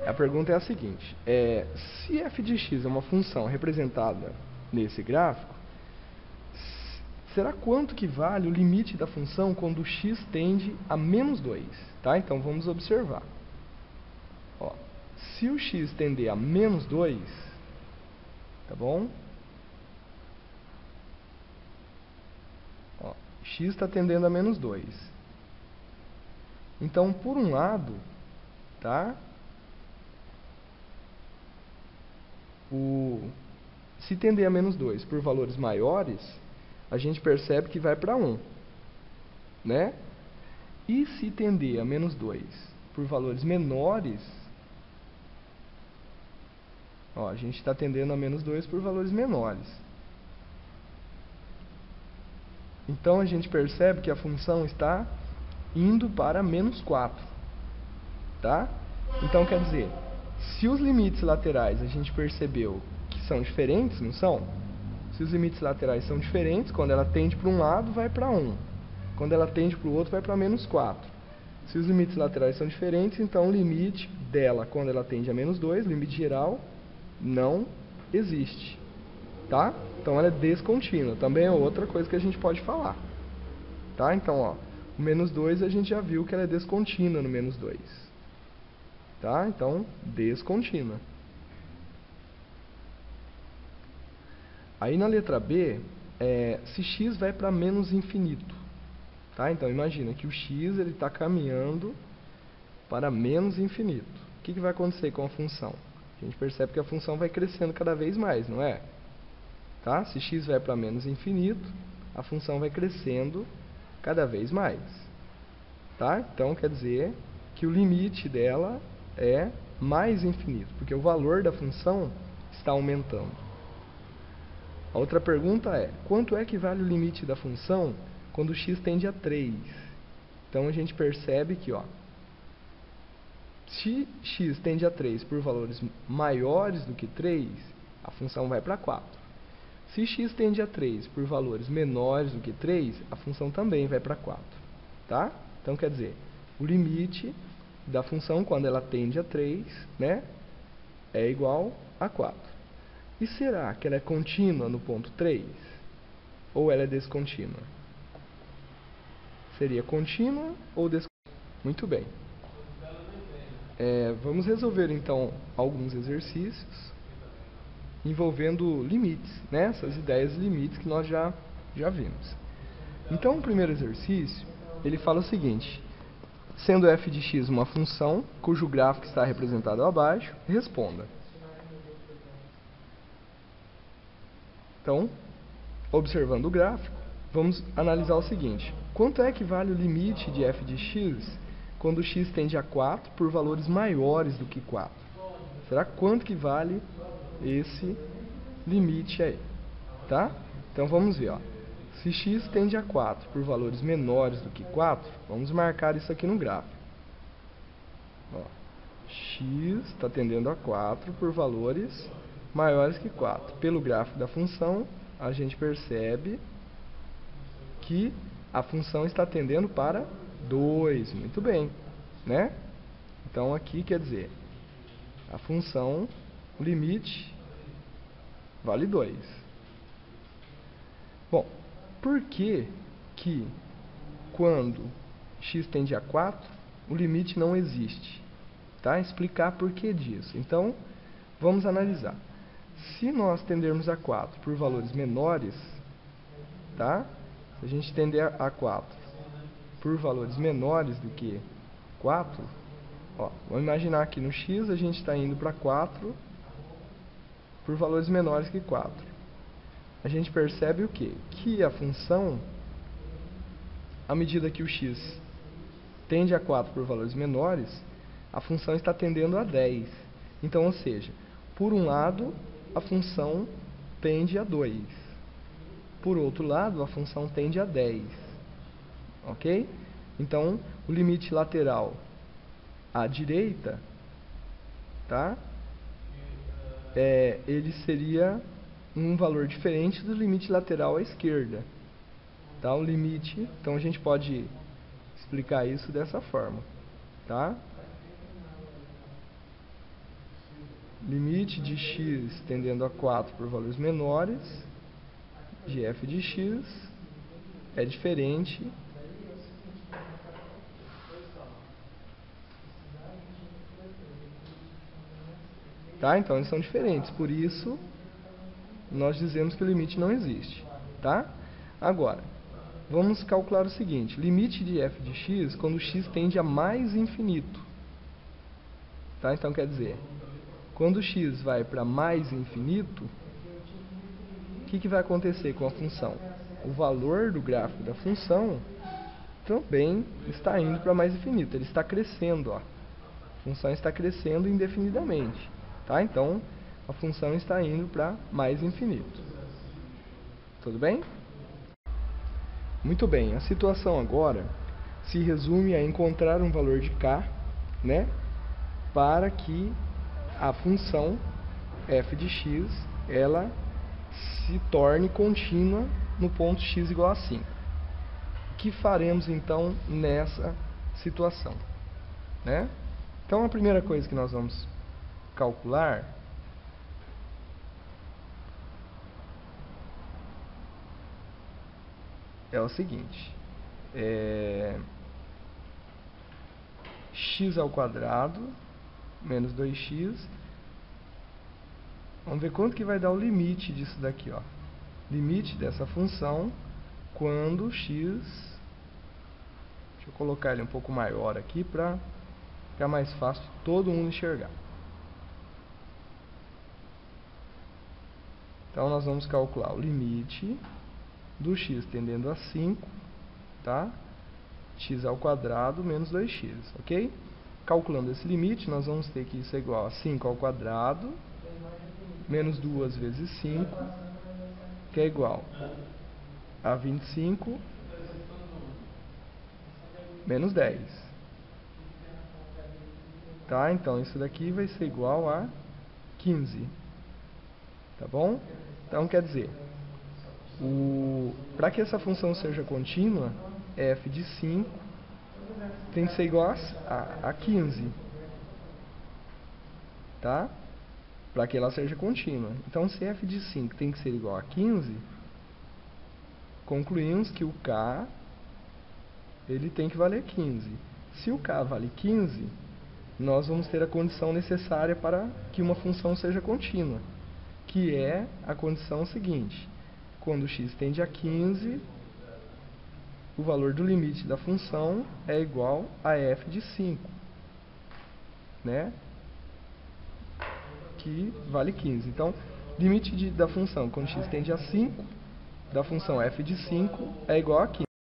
A pergunta é a seguinte: se f de x é uma função representada nesse gráfico, será quanto que vale o limite da função quando x tende a menos 2? Tá? Então vamos observar. Ó, se o x tender a menos 2, tá bom? Ó, x está tendendo a menos 2. Então, por um lado, tá? Se tender a menos 2 por valores maiores, a gente percebe que vai para 1, né? E se tender a menos 2 por valores menores, ó, a gente está tendendo a menos 2 por valores menores. Então, a gente percebe que a função está indo para menos 4. Tá? Então, quer dizer, se os limites laterais a gente percebeu que são diferentes, não são? Se os limites laterais são diferentes, quando ela tende para um lado, vai para 1. Quando ela tende para o outro, vai para menos 4. Se os limites laterais são diferentes, então o limite dela, quando ela tende a menos 2, limite geral, não existe. Tá? Então ela é descontínua. Também é outra coisa que a gente pode falar. Tá? Então, ó, o menos 2 a gente já viu que ela é descontínua no menos 2. Tá? Então, descontínua. Aí na letra B, se x vai para menos infinito. Tá? Então, imagina que o x está caminhando para menos infinito. O que vai acontecer com a função? A gente percebe que a função vai crescendo cada vez mais, não é? Tá? Se x vai para menos infinito, a função vai crescendo cada vez mais. Tá? Então, quer dizer que o limite dela é mais infinito, porque o valor da função está aumentando. A outra pergunta é: quanto é que vale o limite da função quando x tende a 3? Então, a gente percebe que, ó, se x tende a 3 por valores maiores do que 3, a função vai para 4. Se x tende a 3 por valores menores do que 3, a função também vai para 4. Tá? Então, quer dizer, o limite da função, quando ela tende a 3, né, é igual a 4. E será que ela é contínua no ponto 3? Ou ela é descontínua? Seria contínua ou descontínua? Muito bem. Vamos resolver, então, alguns exercícios envolvendo limites, né? Essas ideias de limites que nós já vimos. Então, o primeiro exercício, ele fala o seguinte: sendo f de x uma função cujo gráfico está representado abaixo, responda. Então, observando o gráfico, vamos analisar o seguinte: quanto é que vale o limite de f de x quando x tende a 4 por valores maiores do que 4? Será quanto que vale esse limite aí? Tá? Então, vamos ver, ó. Se x tende a 4 por valores menores do que 4, vamos marcar isso aqui no gráfico. Ó, x está tendendo a 4 por valores maiores que 4. Pelo gráfico da função, a gente percebe que a função está tendendo para 2. Muito bem, né? Então, aqui quer dizer, a função, o limite, vale 2. Bom, por que quando x tende a 4, o limite não existe? Tá? Explicar por que disso. Então, vamos analisar. Se nós tendermos a 4 por valores menores, tá? Se a gente tender a 4 por valores menores do que 4, ó, vamos imaginar que no x a gente está indo para 4 por valores menores que 4. A gente percebe o quê? Que a função, à medida que o x tende a 4 por valores menores, a função está tendendo a 10. Então, ou seja, por um lado, a função tende a 2. Por outro lado, a função tende a 10. Ok? Então, o limite lateral à direita, tá? Ele seria um valor diferente do limite lateral à esquerda. Tá? O limite, então a gente pode explicar isso dessa forma. Tá? limite de x tendendo a 4 por valores menores de f de x é diferente tá? Então eles são diferentes, por isso nós dizemos que o limite não existe, tá? Agora, vamos calcular o seguinte: limite de f de x quando x tende a mais infinito, tá? Então quer dizer, quando x vai para mais infinito, o que vai acontecer com a função? O valor do gráfico da função também está indo para mais infinito, ele está crescendo, ó. A função está crescendo indefinidamente, tá? Então, a função está indo para mais infinito. Tudo bem? Muito bem, a situação agora se resume a encontrar um valor de k, né, para que a função f de x ela se torne contínua no ponto x igual a 5. O que faremos então nessa situação, né? Então a primeira coisa que nós vamos calcular é o seguinte: x ao quadrado menos 2x. Vamos ver quanto que vai dar o limite disso daqui, ó. Limite dessa função quando x... Deixa eu colocar ele um pouco maior aqui para ficar mais fácil de todo mundo enxergar. Então nós vamos calcular o limite do x tendendo a 5, tá? X ao quadrado menos 2x, ok? Calculando esse limite, nós vamos ter que isso é igual a 5 ao quadrado menos 2 vezes 5, que é igual a 25 menos 10. Tá? Então, isso daqui vai ser igual a 15. Tá bom? Então, quer dizer, para que essa função seja contínua, f de 5 tem que ser igual a 15. Tá? Para que ela seja contínua. Então, se f de 5 tem que ser igual a 15, concluímos que o k ele tem que valer 15. Se o k vale 15, nós vamos ter a condição necessária para que uma função seja contínua, que é a condição seguinte: quando x tende a 15, o valor do limite da função é igual a f de 5, né? Que vale 15. Então, limite da função quando x tende a 5, da função f de 5 é igual a 15.